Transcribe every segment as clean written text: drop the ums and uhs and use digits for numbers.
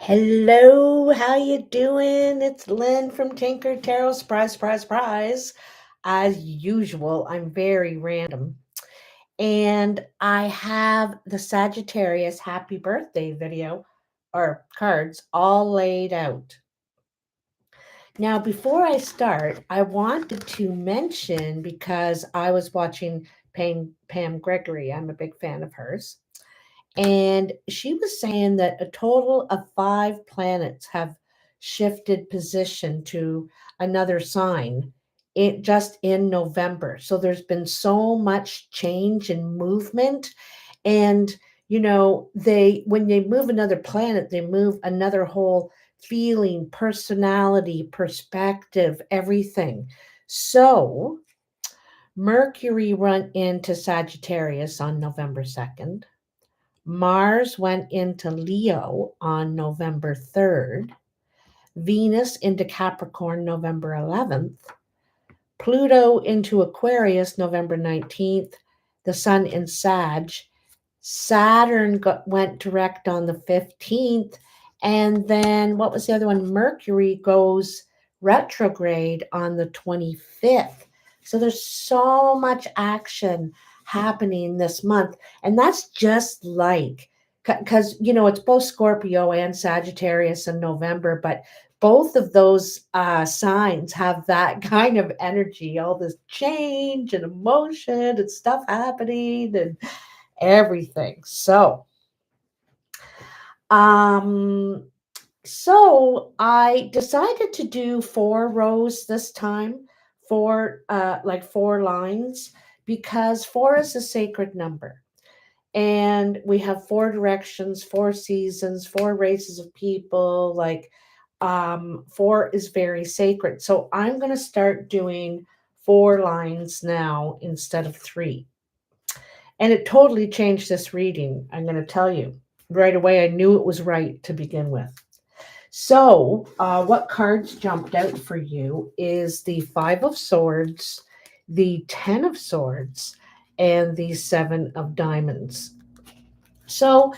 Hello, how you doing? It's Lynn from Tinker Tarot. Surprise, surprise, surprise. As usual, I'm very random. And I have the Sagittarius happy birthday video or cards all laid out. Now, before I start, I wanted to mention because I was watching Pam Gregory. I'm a big fan of hers. And she was saying that a total of 5 planets have shifted position to another sign just in November. So there's been so much change and movement. And, they when they move another planet, they move another whole feeling, personality, perspective, everything. So Mercury went into Sagittarius on November 2nd. Mars went into Leo on November 3rd, Venus into Capricorn November 11th, Pluto into Aquarius November 19th, the Sun in Sag. Saturn went direct on the 15th, and then what was the other one? Mercury goes retrograde on the 25th. So there's so much action happening this month, and that's just like because it's both Scorpio and Sagittarius in November, but both of those signs have that kind of energy, all this change and emotion and stuff happening and everything. Um, so I decided to do 4 rows this time, like 4 lines, because 4 is a sacred number. And we have 4 directions, 4 seasons, 4 races of people. Like 4 is very sacred. So I'm going to start doing 4 lines now instead of 3. And it totally changed this reading. I'm going to tell you right away. I knew it was right to begin with. So, what cards jumped out for you is the Five of Swords, the Ten of Swords, and the Seven of Diamonds. So,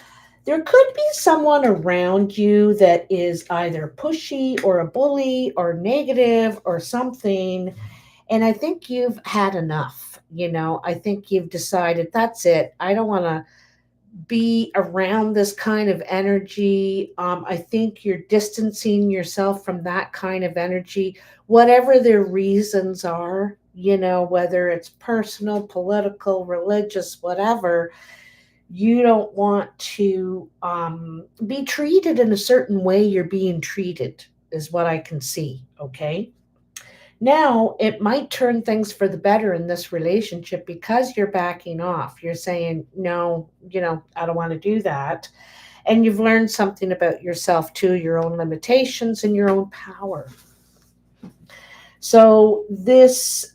there could be someone around you that is either pushy or a bully or negative or something. And I think you've had enough. I think you've decided that's it. I don't want to be around this kind of energy. I think you're distancing yourself from that kind of energy, whatever their reasons are, whether it's personal, political, religious, whatever. You don't want to be treated in a certain way you're being treated, is what I can see. Okay. Now, it might turn things for the better in this relationship because you're backing off. You're saying, no, I don't want to do that. And you've learned something about yourself too, your own limitations and your own power. So this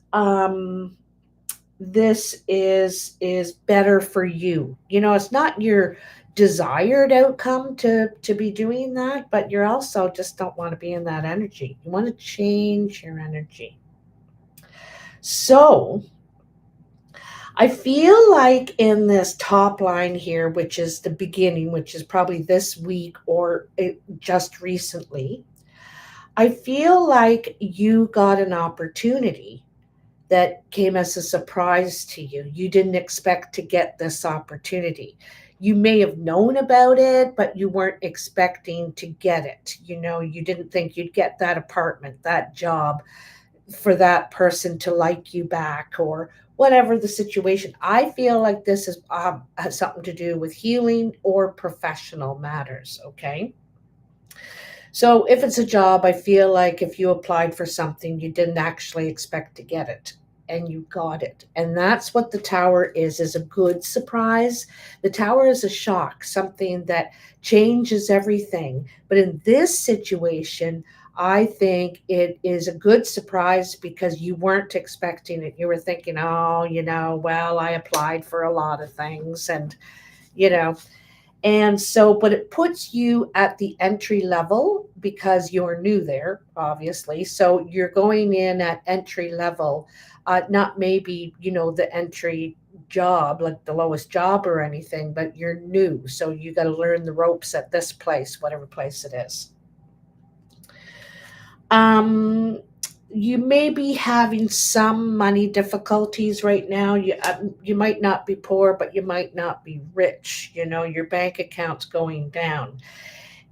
is better for you. It's not your desired outcome to be doing that, but you're also just don't want to be in that energy. You want to change your energy. So I feel like in this top line here, which is the beginning, which is probably this week or just recently, I feel like you got an opportunity that came as a surprise to you. You didn't expect to get this opportunity. You may have known about it, but you weren't expecting to get it. You didn't think you'd get that apartment, that job, for that person to like you back or whatever the situation. I feel like this has something to do with healing or professional matters. Okay. So if it's a job, I feel like if you applied for something, you didn't actually expect to get it and you got it. And that's what the tower is a good surprise. The tower is a shock, something that changes everything. But in this situation, I think it is a good surprise because you weren't expecting it. You were thinking, oh, well, I applied for a lot of things you know, and so, but it puts you at the entry level because you're new there, obviously. So you're going in at entry level, not maybe, the entry job, like the lowest job or anything, but you're new. So you got to learn the ropes at this place, whatever place it is. Um, you may be having some money difficulties right now. You might not be poor, but you might not be rich. You know, your bank account's going down.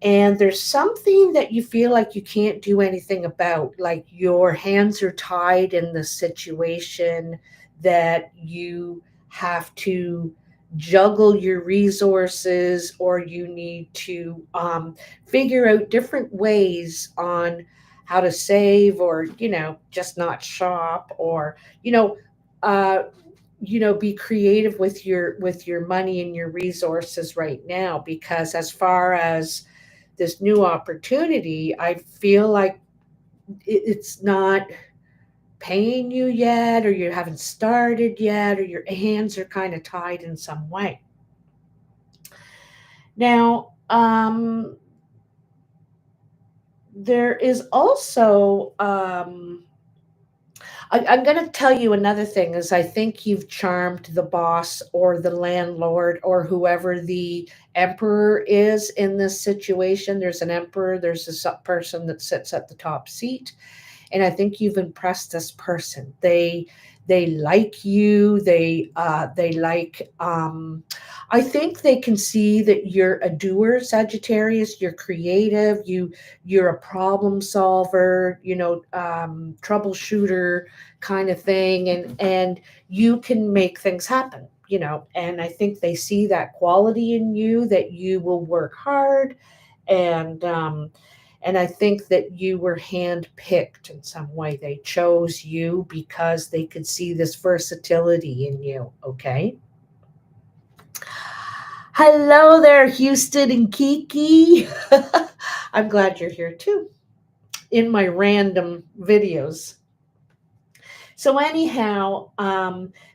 And there's something that you feel like you can't do anything about, like your hands are tied in the situation, that you have to juggle your resources, or you need to figure out different ways on how to save, or just not shop, or you know uh, be creative with your money and your resources right now, because as far as this new opportunity, I feel like it's not paying you yet, or you haven't started yet, or your hands are kind of tied in some way. Now, there is also I'm going to tell you another thing is, I think you've charmed the boss or the landlord or whoever the emperor is in this situation. There's an emperor, there's this person that sits at the top seat, and I think you've impressed this person. They like you. They like. I think they can see that you're a doer, Sagittarius. You're creative. You're a problem solver. Troubleshooter kind of thing, and you can make things happen. And I think they see that quality in you, that you will work hard, and I think that you were handpicked in some way. They chose you because they could see this versatility in you. Okay. Hello there, Houston and Kiki. I'm glad you're here too in my random videos. So, anyhow,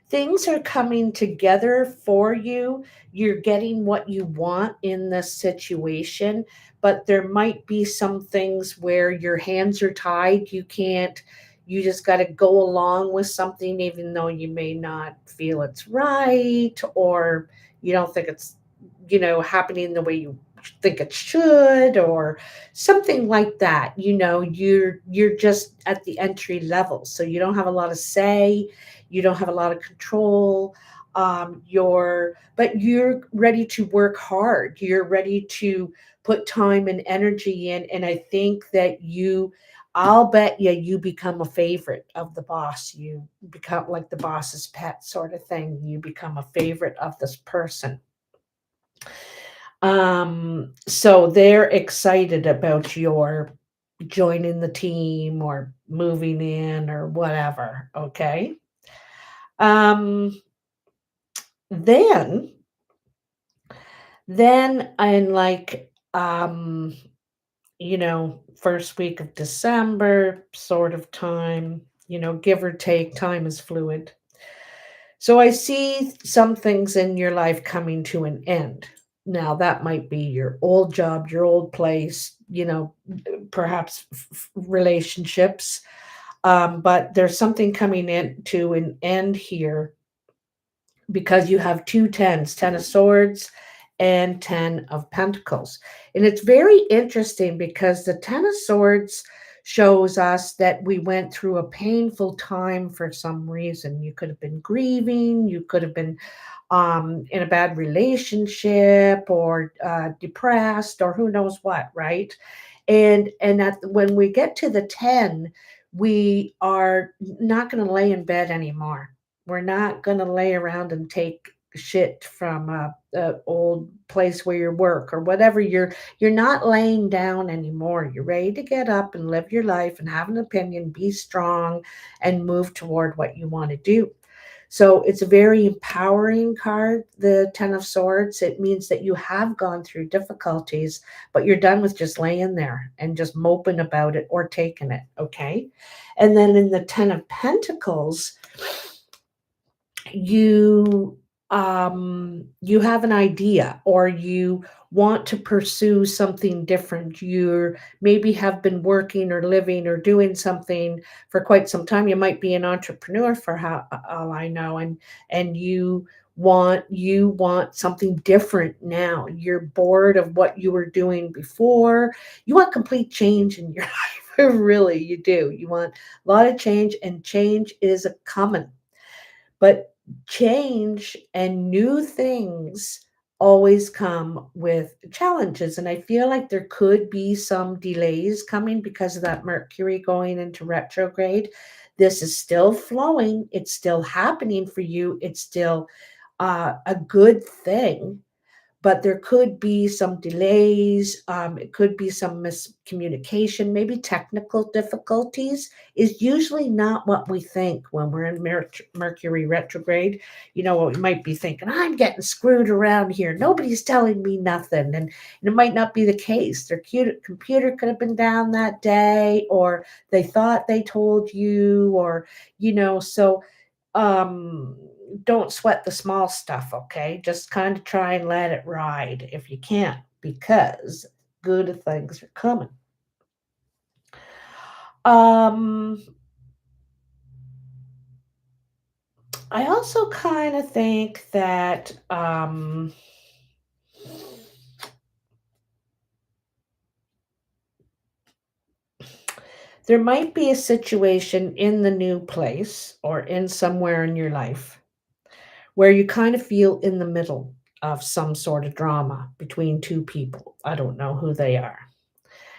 things are coming together for you. You're getting what you want in this situation, but there might be some things where your hands are tied. You just got to go along with something, even though you may not feel it's right, or you don't think it's, happening the way you think it should, or something like that. You're just at the entry level, so you don't have a lot of say, you don't have a lot of control. You're ready to work hard, you're ready to put time and energy in, and I think that I'll bet you become a favorite of the boss. You become like the boss's pet sort of thing. You become a favorite of this person. So they're excited about your joining the team or moving in or whatever. Okay. Um, then, in like, first week of December sort of time, give or take, time is fluid. So I see some things in your life coming to an end. Now, that might be your old job, your old place, perhaps relationships. But there's something coming in to an end here, because you have two tens, 10 of swords and 10 of pentacles. And it's very interesting because the 10 of swords shows us that we went through a painful time for some reason. You could have been grieving, you could have been in a bad relationship, or depressed, or who knows what, right? When we get to the 10, we are not going to lay in bed anymore. We're not going to lay around and take shit from a old place where you work or whatever. You're not laying down anymore. You're ready to get up and live your life and have an opinion, be strong, and move toward what you want to do. So it's a very empowering card, the 10 of swords. It means that you have gone through difficulties, but you're done with just laying there and just moping about it or taking it. Okay. And then in the 10 of pentacles, you you have an idea or you want to pursue something different. You maybe have been working or living or doing something for quite some time. You might be an entrepreneur for how all I know, and you want something different now. You're bored of what you were doing before. You want complete change in your life. Really, you do. You want a lot of change, and change is a coming. But change and new things always come with challenges. And I feel like there could be some delays coming because of that Mercury going into retrograde. This is still flowing, it's still happening for you, it's still a good thing, but there could be some delays. It could be some miscommunication, maybe technical difficulties. Is usually not what we think when we're in Mercury retrograde. You know, we might be thinking, I'm getting screwed around here. Nobody's telling me nothing. And it might not be the case. Their computer could have been down that day, or they thought they told you, or, so um don't sweat the small stuff, okay? Just kind of try and let it ride if you can, because good things are coming. um I also kind of think that there might be a situation in the new place or in somewhere in your life where you kind of feel in the middle of some sort of drama between two people. I don't know who they are.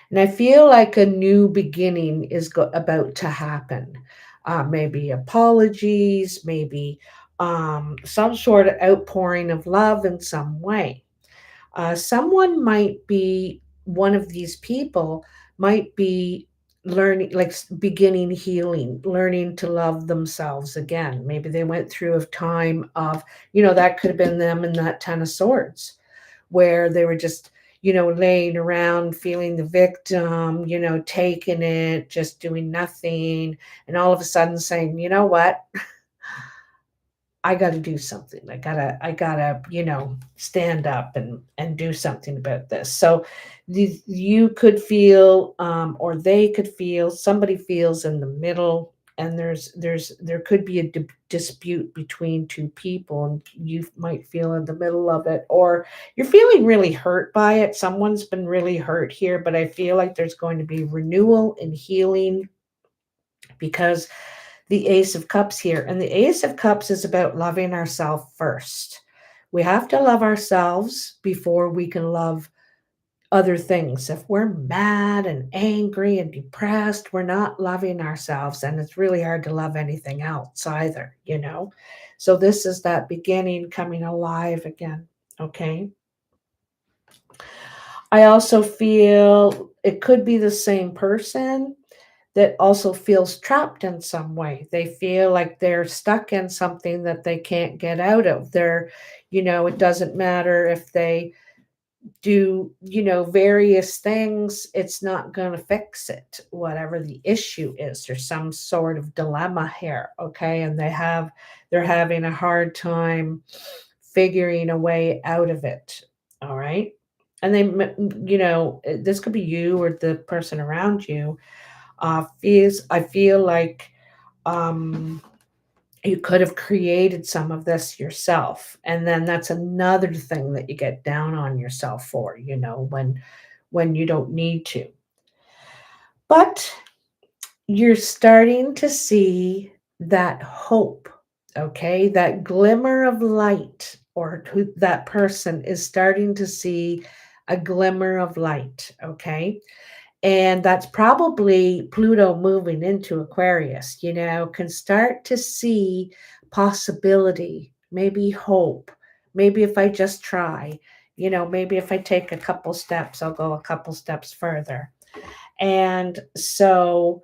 And I feel like a new beginning is about to happen. Maybe apologies, maybe some sort of outpouring of love in some way. Someone might be, one of these people might be learning, like beginning healing, learning to love themselves again. Maybe they went through a time of, that could have been them in that Ten of Swords, where they were just, laying around feeling the victim, taking it, just doing nothing. And all of a sudden saying, you know what? I got to do something. I gotta, stand up and do something about this. So you could feel, or they could feel, somebody feels in the middle, and there could be a dispute between two people, and you might feel in the middle of it, or you're feeling really hurt by it. Someone's been really hurt here, but I feel like there's going to be renewal and healing because the Ace of Cups here. And the Ace of Cups is about loving ourselves first. We have to love ourselves before we can love other things. If we're mad and angry and depressed, we're not loving ourselves. And it's really hard to love anything else either. So this is that beginning coming alive again. Okay. I also feel it could be the same person that also feels trapped in some way. They feel like they're stuck in something that they can't get out of. It doesn't matter if they do, various things, it's not going to fix it. Whatever the issue is, there's some sort of dilemma here, okay? And they're having a hard time figuring a way out of it, all right? And this could be you or the person around you. I feel like um, you could have created some of this yourself, and then that's another thing that you get down on yourself for, when you don't need to. But you're starting to see that hope, okay? That glimmer of light, or who that person is starting to see a glimmer of light, okay? And that's probably Pluto moving into Aquarius, can start to see possibility, maybe hope. Maybe if I just try, maybe if I take a couple steps, I'll go a couple steps further. And so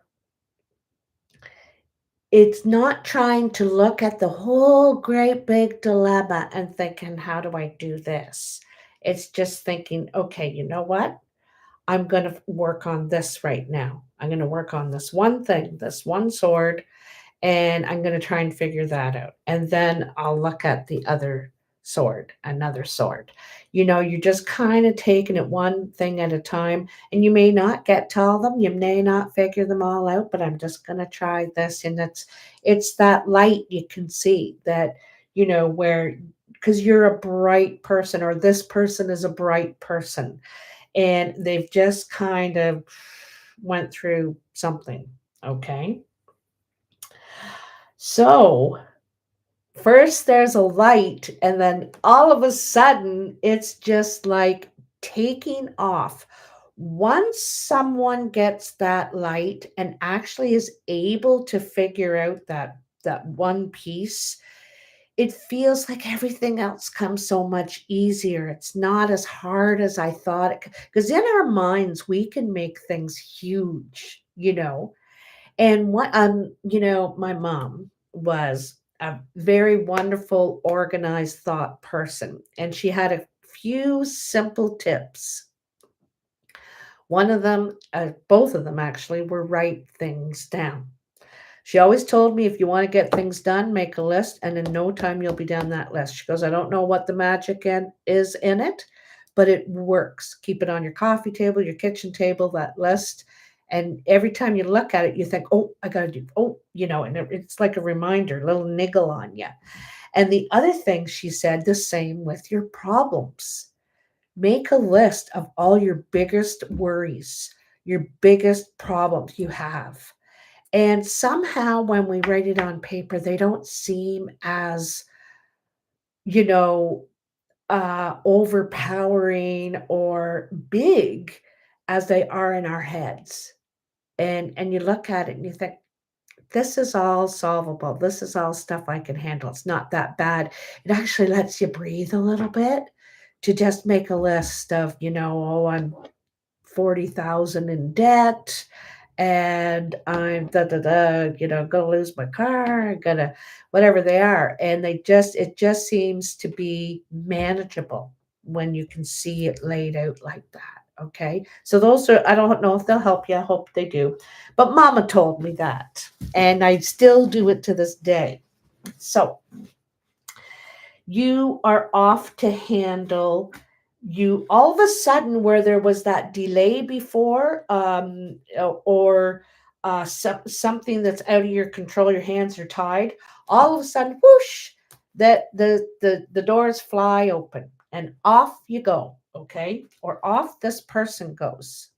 it's not trying to look at the whole great big dilemma and thinking, how do I do this? It's just thinking, okay, you know what? I'm going to work on this right now. I'm going to work on this one thing, this one sword, and I'm going to try and figure that out. And then I'll look at the other. sword, another sword. You're just kind of taking it one thing at a time, and you may not get to all of them, you may not figure them all out, but I'm just going to try this. And it's that light you can see that, where, because you're a bright person, or this person is a bright person, and they've just kind of went through something. Okay. So first there's a light, and then all of a sudden it's just like taking off. Once someone gets that light and actually is able to figure out that one piece, it feels like everything else comes so much easier. It's not as hard as I thought it, because in our minds we can make things huge. And my mom was a very wonderful, organized thought person, and she had a few simple tips. One of them, both of them actually, were write things down. She always told me, if you want to get things done, make a list, and in no time you'll be down that list. She goes, I don't know what the magic is in it, but it works. Keep it on your coffee table, your kitchen table, that list. And every time you look at it, you think, oh, I got to do, and it's like a reminder, a little niggle on you. And the other thing she said, the same with your problems. Make a list of all your biggest worries, your biggest problems you have, and somehow when we write it on paper, they don't seem as, you know, overpowering or big as they are in our heads. And you look at it and you think, this is all solvable. This is all stuff I can handle. It's not that bad. It actually lets you breathe a little bit to just make a list of, oh, I'm 40,000 in debt, and I'm gonna lose my car, gonna whatever they are. And it just seems to be manageable when you can see it laid out like that. Okay. So those are, I don't know if they'll help you. I hope they do. But mama told me that. And I still do it to this day. So you are off to handle, you all of a sudden, where there was that delay before, or something that's out of your control, your hands are tied, all of a sudden, whoosh, that the doors fly open and off you go. Okay. Or off this person goes.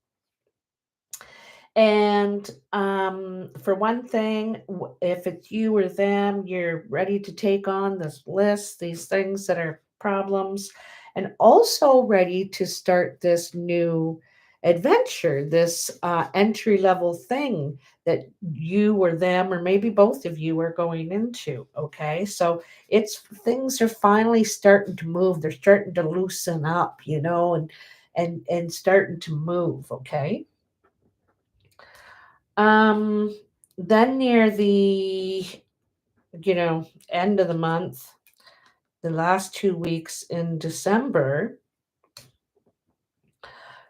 And for one thing, if it's you or them, you're ready to take on this list, these things that are problems, and also ready to start this new adventure, this entry level thing that you or them, or maybe both of you, are going into. Okay. So it's, things are finally starting to move. They're starting to loosen up, and starting to move. Okay. Um, then near the, end of the month, the last 2 weeks in December.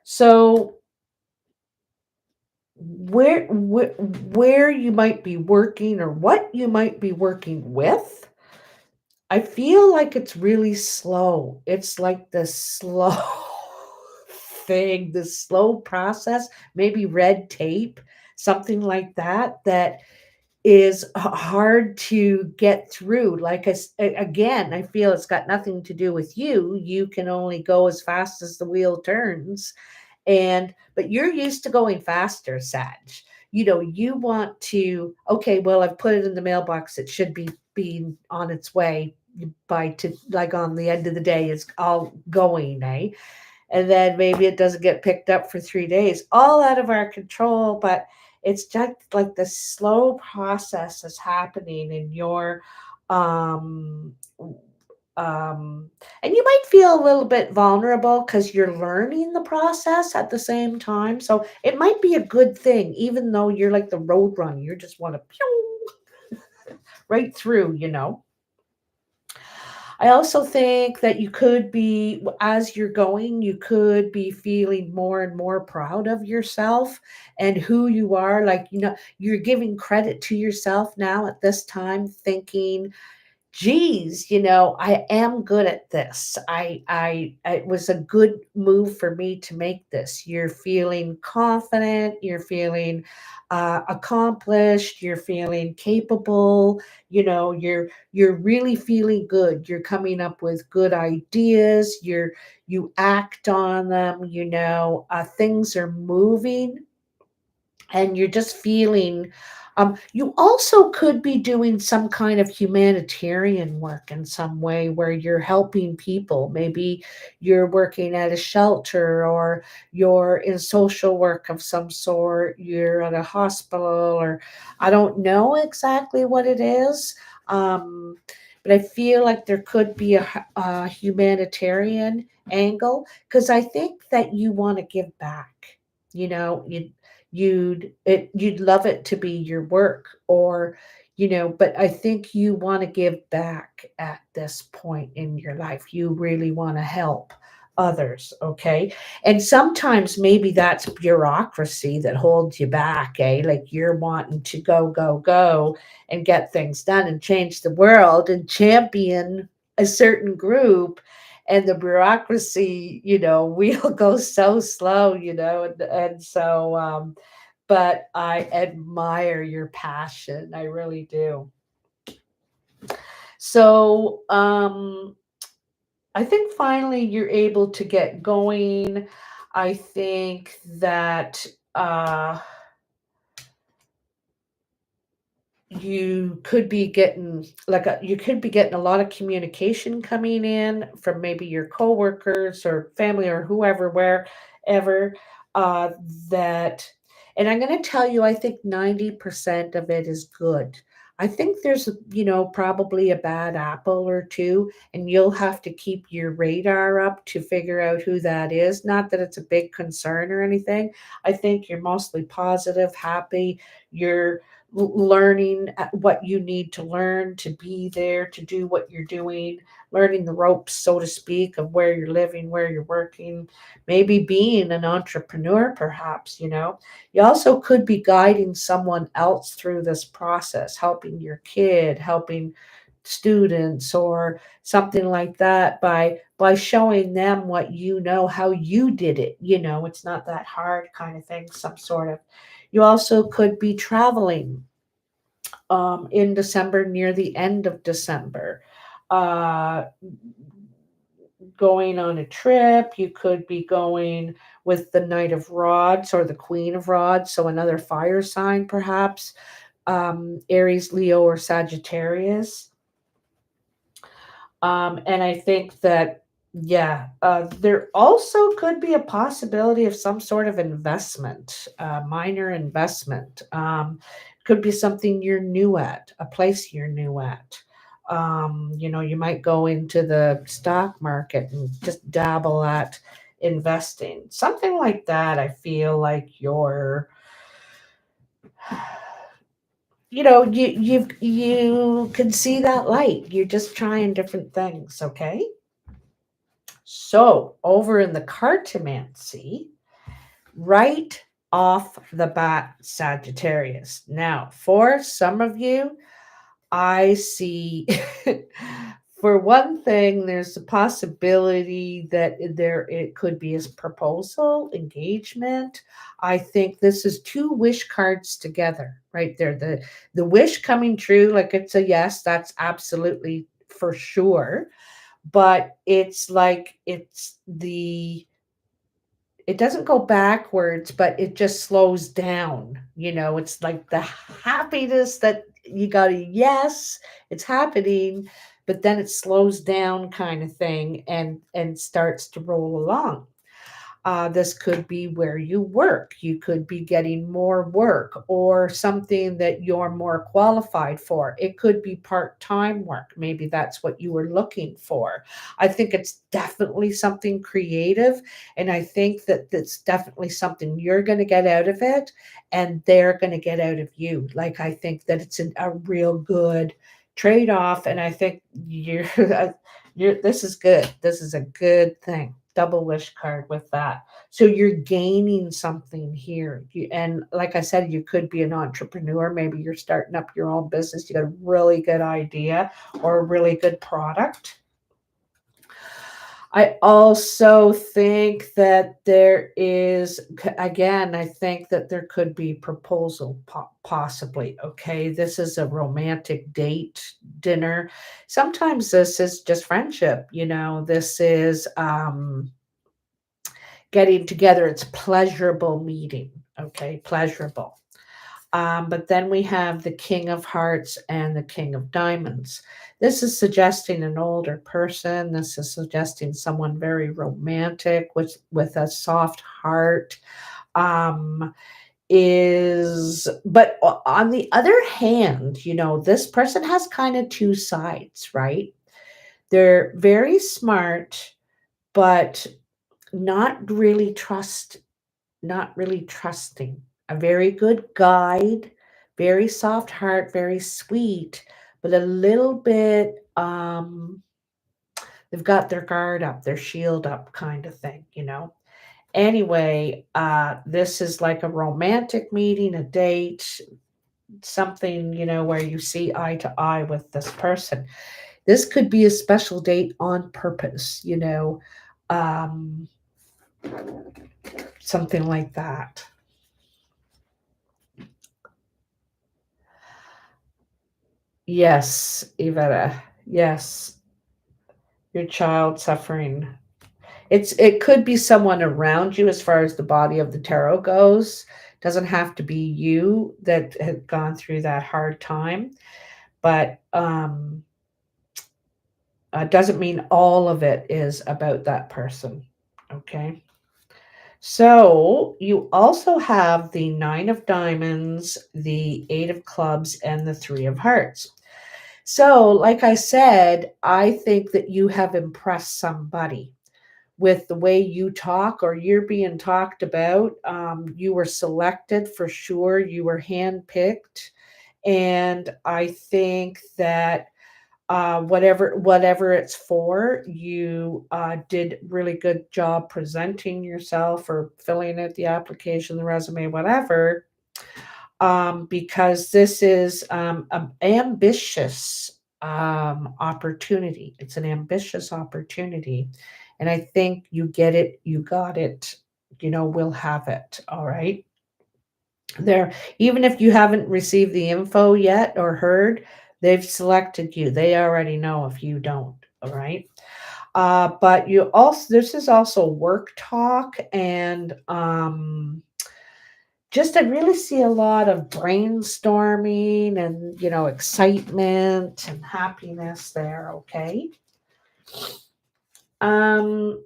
So where you might be working, or what you might be working with, I feel like it's really slow. It's like the slow thing, the slow process, maybe red tape, something like that, that is hard to get through. Like, again, I feel it's got nothing to do with you. You can only go as fast as the wheel turns. But you're used to going faster, Sag. You want to, okay, well, I've put it in the mailbox. It should be being on its way by, to like, on the end of the day, it's all going, eh? And then maybe it doesn't get picked up for 3 days, all out of our control. But it's just like the slow process is happening in your, um um and you might feel a little bit vulnerable because you're learning the process at the same time. So it might be a good thing, even though you're like the road runner, you just want to pew right through. I also think that you could be, as you're going, you could be feeling more and more proud of yourself and who you are. Like, you're giving credit to yourself now at this time, thinking, geez, I am good at this. It was a good move for me to make this. You're feeling confident, you're feeling accomplished, you're feeling capable, you're really feeling good. You're coming up with good ideas, you act on them, things are moving and you're just feeling you also could be doing some kind of humanitarian work in some way where you're helping people. Maybe you're working at a shelter or you're in social work of some sort, you're at a hospital, or I don't know exactly what it is. um, but I feel like there could be a humanitarian angle because I think that you want to give back. You you'd love it to be your work, or but I think you want to give back at this point in your life. You really want to help others, okay? And sometimes maybe that's bureaucracy that holds you back, like you're wanting to go and get things done and change the world and champion a certain group, and the bureaucracy, wheel goes so slow, and so but I admire your passion. I really do. So, I think finally you're able to get going. I think that you could be getting a lot of communication coming in from maybe your coworkers or family or whoever, wherever, uh that and I'm going to tell you, I think 90% of it is good. I think there's probably a bad apple or two, and you'll have to keep your radar up to figure out who that is. Not that it's a big concern or anything. I think you're mostly positive, happy. You're learning what you need to learn to be there to do what you're doing, learning the ropes, so to speak, of where you're living, where you're working, maybe being an entrepreneur, perhaps. You also could be guiding someone else through this process, helping your kid, helping students, or something like that, by showing them what how you did it. It's not that hard, kind of thing, some sort of. You also could be traveling in December, near the end of December, uh, going on a trip. You could be going with the Knight of Rods or the Queen of Rods, so another fire sign, perhaps, Aries, Leo, or Sagittarius. And I think that, yeah, there also could be a possibility of some sort of investment, minor investment. Could be something you're new at, a place you're new at. You might go into the stock market and just dabble at investing, something like that. I feel like you can see that light. You're just trying different things, okay? So, over in the cartomancy, right off the bat, Sagittarius. Now, for some of you, I see, for one thing, there's a possibility that it could be a proposal, engagement. I think this is two wish cards together, right there. The wish coming true, like it's a yes, that's absolutely for sure, but it's like it doesn't go backwards, but it just slows down. It's like the happiness that you got a yes, it's happening, but then it slows down, kind of thing, and starts to roll along. This could be where you work. You could be getting more work or something that you're more qualified for. It could be part time work. Maybe that's what you were looking for. I think it's definitely something creative. And I think that that's definitely something you're going to get out of it and they're going to get out of you. Like, I think that it's a real good trade off. And I think this is good. This is a good thing. double wish card with that. So you're gaining something here. And like I said, you could be an entrepreneur. Maybe you're starting up your own business. You got a really good idea or a really good product. I also think that there is, again, I think that there could be proposal, possibly. Okay. This is a romantic date, dinner. Sometimes this is just friendship. This is getting together. It's pleasurable meeting. Okay. Pleasurable. But then we have the King of Hearts and the King of Diamonds. This is suggesting an older person. This is suggesting someone very romantic with a soft heart. But on the other hand, this person has kind of two sides, right? They're very smart, but not really not really trusting. A very good guide, very soft heart, very sweet, but a little bit they've got their guard up, their shield up kind of thing. Anyway, this is like a romantic meeting, a date, something, where you see eye to eye with this person. This could be a special date on purpose, um, something like that. Yes, Iveta. Yes, your child suffering. It could be someone around you as far as the body of the tarot goes. Doesn't have to be you that had gone through that hard time, but doesn't mean all of it is about that person. Okay. So you also have the Nine of Diamonds, the Eight of Clubs, and the Three of Hearts. So, like I said, I think that you have impressed somebody with the way you talk, or you're being talked about. You were selected for sure. You were handpicked. And I think that whatever it's for, you did really good job presenting yourself or filling out the application, the resume, whatever. Because this is an ambitious opportunity. It's an ambitious opportunity. And I think you get it, you got it, we'll have it. All right. There, even if you haven't received the info yet or heard, they've selected you. They already know if you don't. All right. But this is also work talk, and just I really see a lot of brainstorming and excitement and happiness there. Okay. Um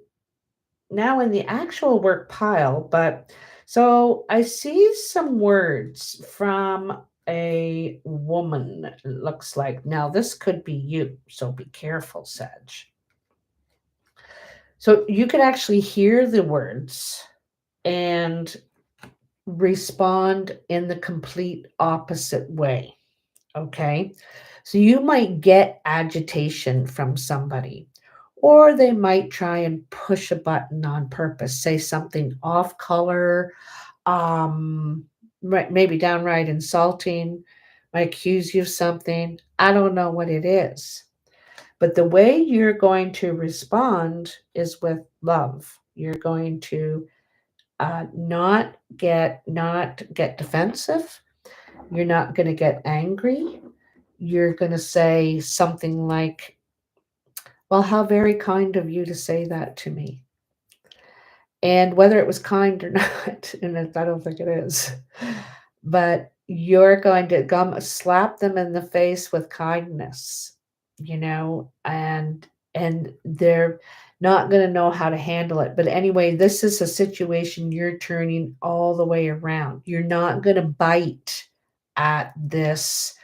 Now in the actual work pile, but so I see some words from a woman, it looks like. Now this could be you, so be careful, Sag. So you could actually hear the words and respond in the complete opposite way. Okay. So you might get agitation from somebody, or they might try and push a button on purpose, say something off color, maybe downright insulting, might accuse you of something. I don't know what it is. But the way you're going to respond is with love. You're going to not get defensive. You're not going to get angry. You're going to say something like, well, how very kind of you to say that to me. And whether it was kind or not, and I don't think it is, but you're going to slap them in the face with kindness, and they're not going to know how to handle it. But anyway, this is a situation you're turning all the way around. You're not going to bite at this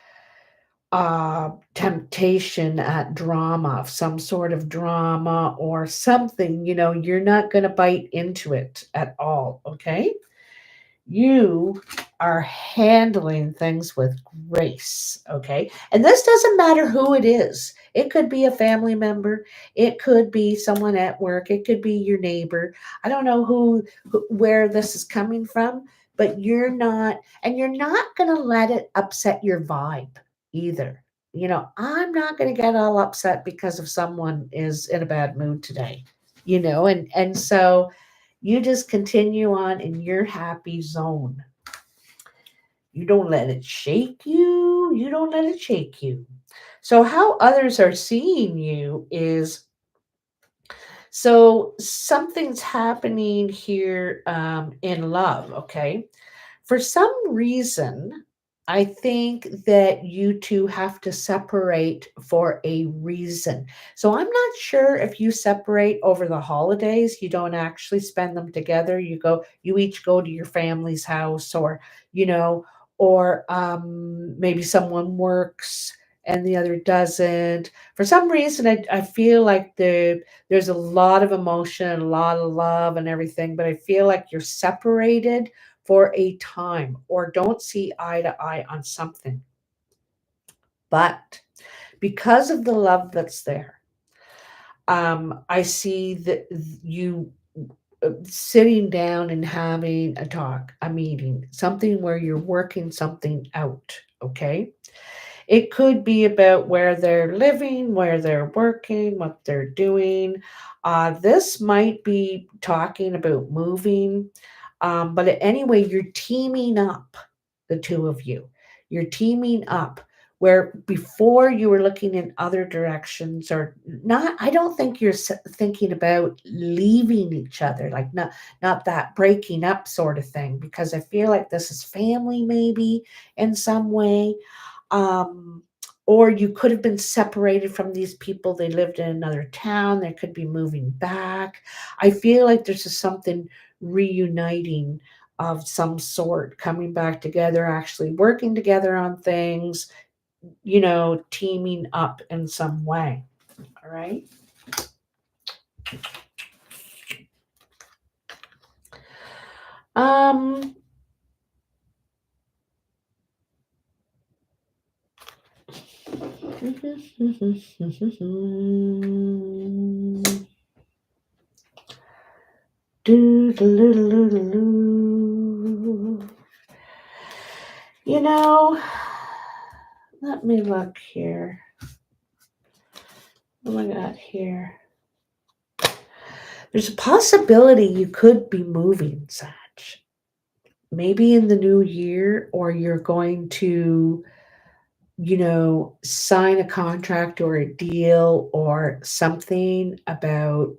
temptation at drama, some sort of drama or something. You're not going to bite into it at all. Okay. You are handling things with grace, okay? And this doesn't matter who it is. It could be a family member, it could be someone at work, it could be your neighbor. I don't know where this is coming from, but you're not going to let it upset your vibe either. I'm not going to get all upset because if someone is in a bad mood today, and so you just continue on in your happy zone. You don't let it shake you. You don't let it shake you. So, how others are seeing you is so something's happening here in love, okay? For some reason, I think that you two have to separate for a reason. So I'm not sure if you separate over the holidays, you don't actually spend them together. You each go to your family's house, you know, or maybe someone works and the other doesn't. For some reason, I feel like there's a lot of emotion, a lot of love and everything, but I feel like you're separated for a time or don't see eye to eye on something. But because of the love that's there, I see that you sitting down and having a talk, a meeting, something where you're working something out. Okay. It could be about where they're living, where they're working, what they're doing. This might be talking about moving. But anyway, you're teaming up, the two of you. You're teaming up where before you were looking in other directions or not. I don't think you're thinking about leaving each other, like not that breaking up sort of thing, because I feel like this is family maybe in some way, um, or you could have been separated from these people. They lived in another town. They could be moving back. I feel like there's just something reuniting of some sort, coming back together, actually working together on things, teaming up in some way. All right. Um, do the little. Let me look here. What do I got here? There's a possibility you could be moving, Sag. Maybe in the new year, or you're going to, sign a contract or a deal or something about,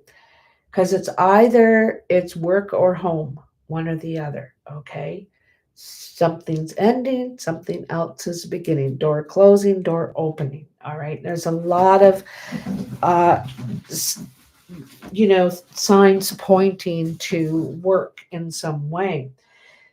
because it's work or home, one or the other. Okay. Something's ending, something else is beginning, door closing, door opening. All right. There's a lot of, uh, signs pointing to work in some way.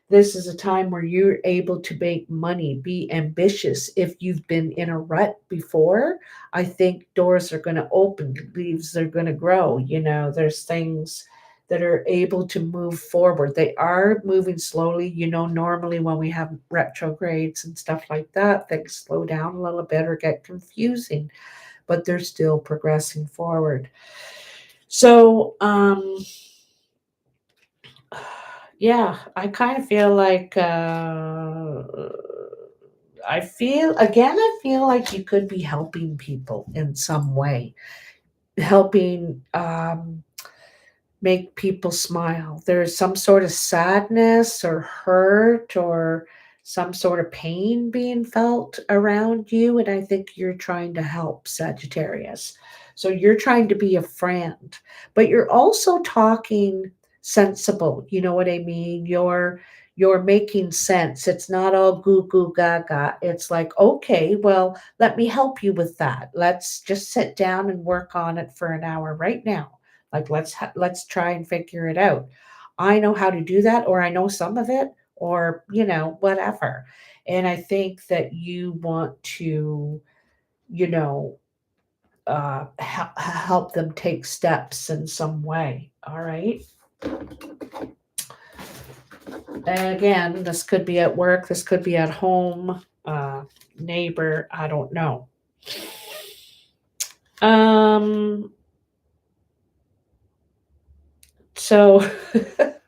This is a time where you're able to make money, be ambitious. If you've been in a rut before, I think doors are going to open, leaves are going to grow. There's things that are able to move forward. They are moving slowly. Normally when we have retrogrades and stuff like that, things slow down a little bit or get confusing, but they're still progressing forward. So, yeah, I kind of feel like I feel like you could be helping people in some way, helping make people smile. There's some sort of sadness or hurt or some sort of pain being felt around you. And I think you're trying to help, Sagittarius. So you're trying to be a friend, but you're also talking sensible. You know what I mean? You're making sense. It's not all goo goo gaga. It's like, okay, well, let me help you with that. Let's just sit down and work on it for an hour right now. Like let's try and figure it out. I know how to do that, or I know some of it, or whatever. And I think that you want to, you know, help them take steps in some way. All right. And again, this could be at work, this could be at home, neighbor, I don't know. Um, so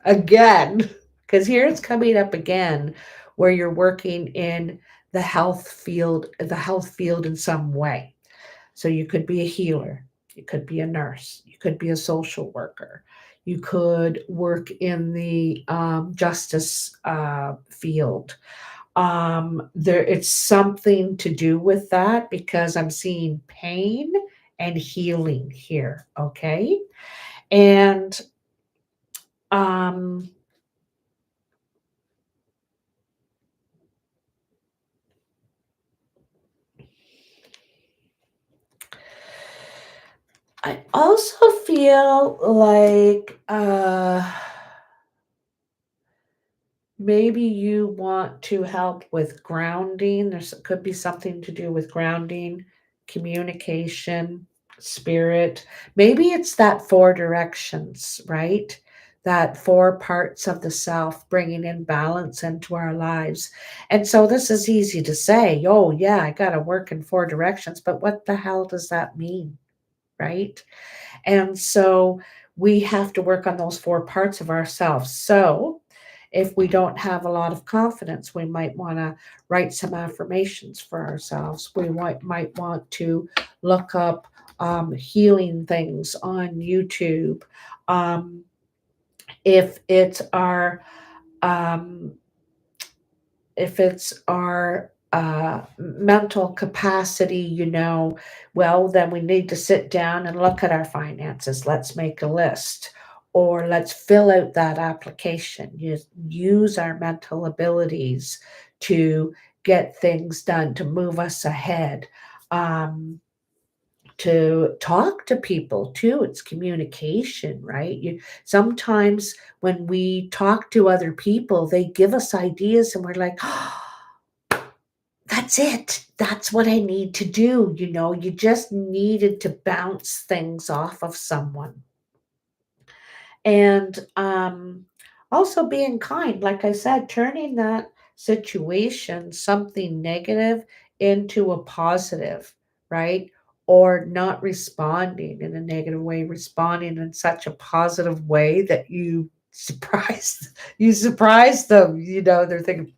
again, because here it's coming up again, where you're working in the health field in some way. So you could be a healer, you could be a nurse, you could be a social worker, you could work in the justice field. There, it's something to do with that because I'm seeing pain and healing here. Okay, and um, I also feel like maybe you want to help with grounding. There's could be something to do with grounding, communication, spirit. Maybe it's that four directions, right? That four parts of the self bringing in balance into our lives. And so this is easy to say, oh, yeah, I got to work in four directions. But what the hell does that mean, right? And so we have to work on those four parts of ourselves. So if we don't have a lot of confidence, we might want to write some affirmations for ourselves. We might want to look up healing things on YouTube. Um, if it's our um, if it's our mental capacity, well, then we need to sit down and look at our finances. Let's make a list or let's fill out that application. Use our mental abilities to get things done, to move us ahead. Um, to talk to people too. It's communication, right? Sometimes when we talk to other people, they give us ideas and we're like, oh, that's it. That's what I need to do. You just needed to bounce things off of someone. And also being kind, like I said, turning that situation, something negative, into a positive, right? Or not responding in a negative way, responding in such a positive way that you surprise them. They're thinking,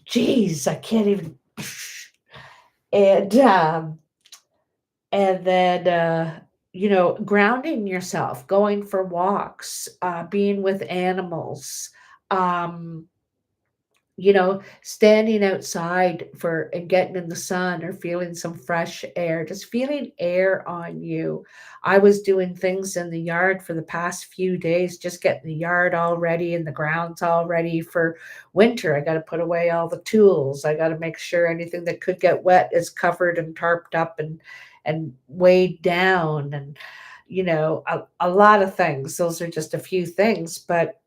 geez, I can't even. And then grounding yourself, going for walks, being with animals, um standing outside for and getting in the sun or feeling some fresh air, just feeling air on you. I was doing things in the yard for the past few days, just getting the yard all ready and the grounds all ready for winter. I got to put away all the tools. I got to make sure anything that could get wet is covered and tarped up and weighed down, and a lot of things. Those are just a few things, but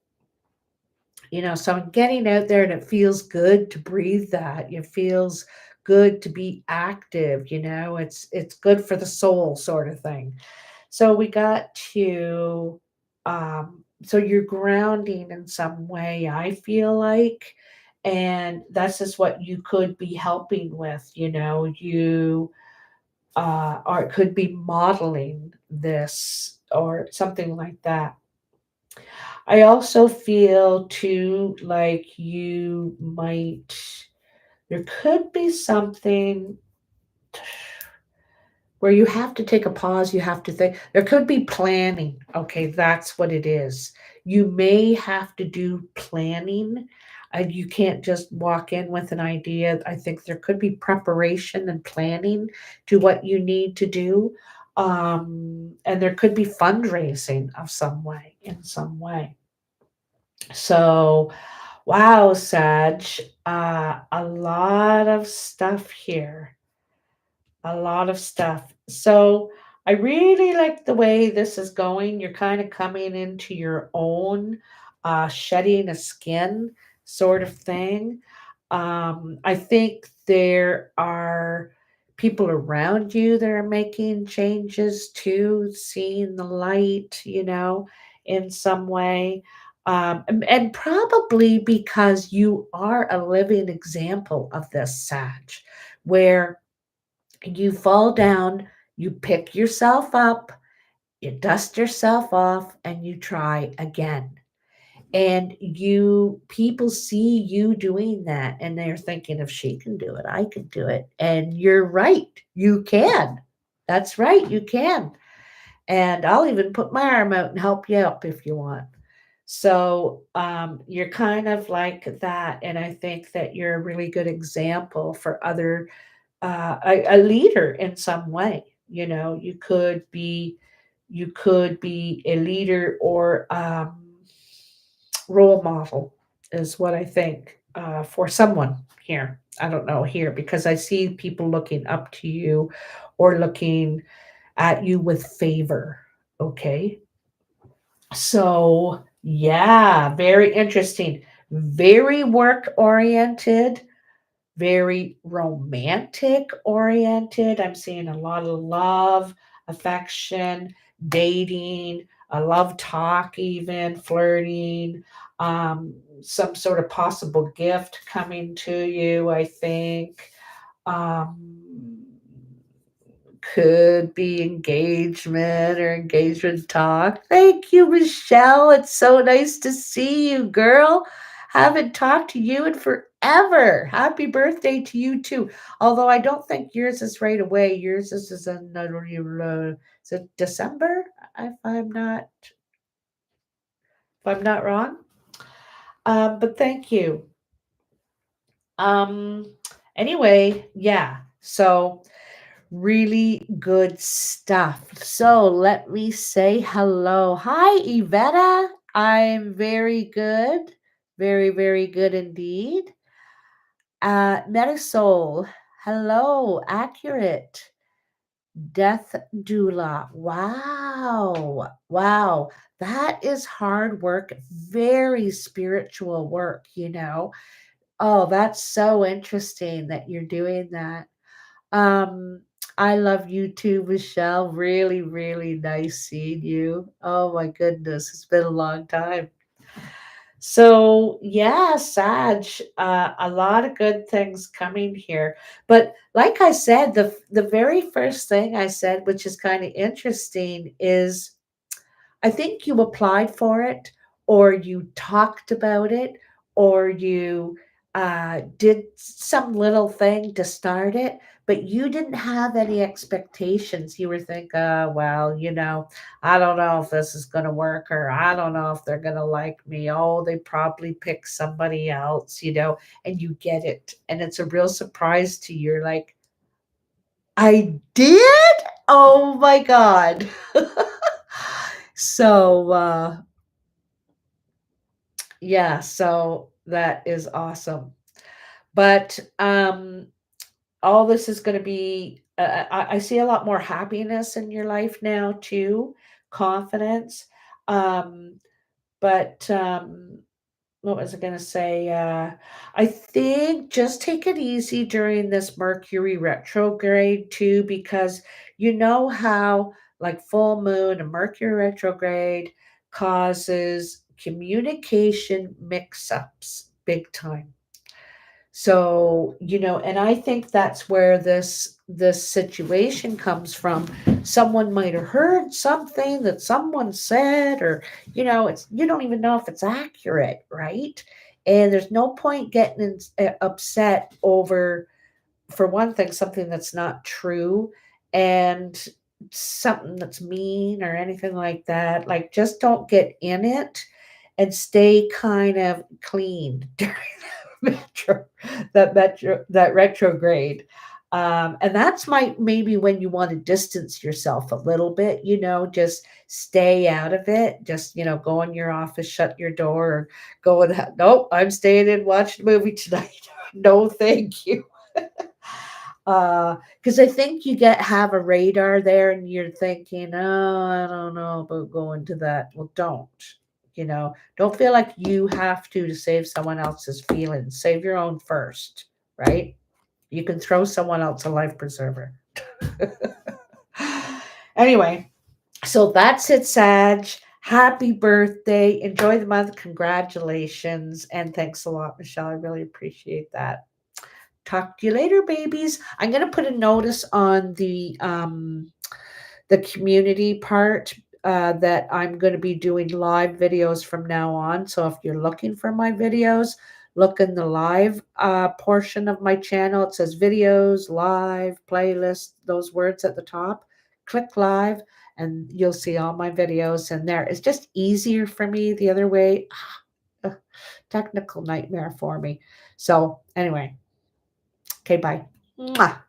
so I'm getting out there and it feels good to breathe that. It feels good to be active, it's good for the soul sort of thing. So we got to so you're grounding in some way, I feel like, and that's just what you could be helping with, you or it could be modeling this or something like that. I also feel too like there could be something where you have to take a pause, you have to think. There could be planning. Okay, that's what it is. You may have to do planning. And you can't just walk in with an idea. I think there could be preparation and planning to what you need to do. And there could be fundraising of some way, in some way. So, wow, Sag, a lot of stuff here. A lot of stuff. So, I really like the way this is going. You're kind of coming into your own, shedding a skin sort of thing. I think there are people around you that are making changes too, seeing the light, in some way. And probably because you are a living example of this, Sag, where you fall down, you pick yourself up, you dust yourself off, and you try again. And people see you doing that and they're thinking, if she can do it, I can do it. And you're right, you can. That's right, you can. And I'll even put my arm out and help you up if you want. So you're kind of like that. And I think that you're a really good example for other, a leader in some way. You know, you could be a leader or role model is what I think for someone here. I don't know here because I see people looking up to you or looking at you with favor. Okay. So, yeah, very interesting. Very work oriented, very romantic oriented. I'm seeing a lot of love, affection, dating, a love talk, even flirting, some sort of possible gift coming to you, I think. Um, could be engagement or engagement talk. Thank you, Michelle. It's so nice to see you, girl. Haven't talked to you in forever. Happy birthday to you too. Although I don't think yours is right away. Yours is another. Is it December? If I'm not wrong. But thank you. Um. Anyway, yeah. So really good stuff. So let me say hello. Hi, Iveta. I'm very good. Very, very good indeed. Metasol. Hello. Accurate. Death doula. Wow. Wow. That is hard work. Very spiritual work, you know. Oh, that's so interesting that you're doing that. Um, I love you too, Michelle. Really, really nice seeing you. Oh my goodness, it's been a long time. So yeah, Sag, a lot of good things coming here. But like I said, the very first thing I said, which is kind of interesting, is I think you applied for it, or you talked about it, or you did some little thing to start it, but you didn't have any expectations. You were thinking, well, I don't know if this is going to work, or I don't know if they're going to like me. Oh, they probably pick somebody else, and you get it. And it's a real surprise to you. You're like, I did? Oh my God. So, yeah, so that is awesome. But all this is going to be, I see a lot more happiness in your life now, too, confidence. Um, but what was I going to say? I think just take it easy during this Mercury retrograde too, because you know how like full moon and Mercury retrograde causes communication mix ups big time. So, and I think that's where this situation comes from. Someone might have heard something that someone said, or it's you don't even know if it's accurate, right? And there's no point getting upset over, for one thing, something that's not true, and something that's mean or anything like that. Like, just don't get in it and stay kind of clean during metro, that retrograde. And that's maybe when you want to distance yourself a little bit, just stay out of it. Just, go in your office, shut your door, or go with that. Nope, I'm staying in, watching a movie tonight. No, thank you. Because I think you have a radar there and you're thinking, oh, I don't know about going to that. Well, don't feel like you have to save someone else's feelings. Save your own first, right? You can throw someone else a life preserver. Anyway, so that's it, Sag. Happy birthday. Enjoy the month. Congratulations. And thanks a lot, Michelle. I really appreciate that. Talk to you later, babies. I'm going to put a notice on the community part that I'm going to be doing live videos from now on. So if you're looking for my videos, look in the live portion of my channel. It says videos, live, playlist, those words at the top. Click live and you'll see all my videos in there. It's just easier for me the other way. Technical nightmare for me. So anyway, okay, bye. Mwah.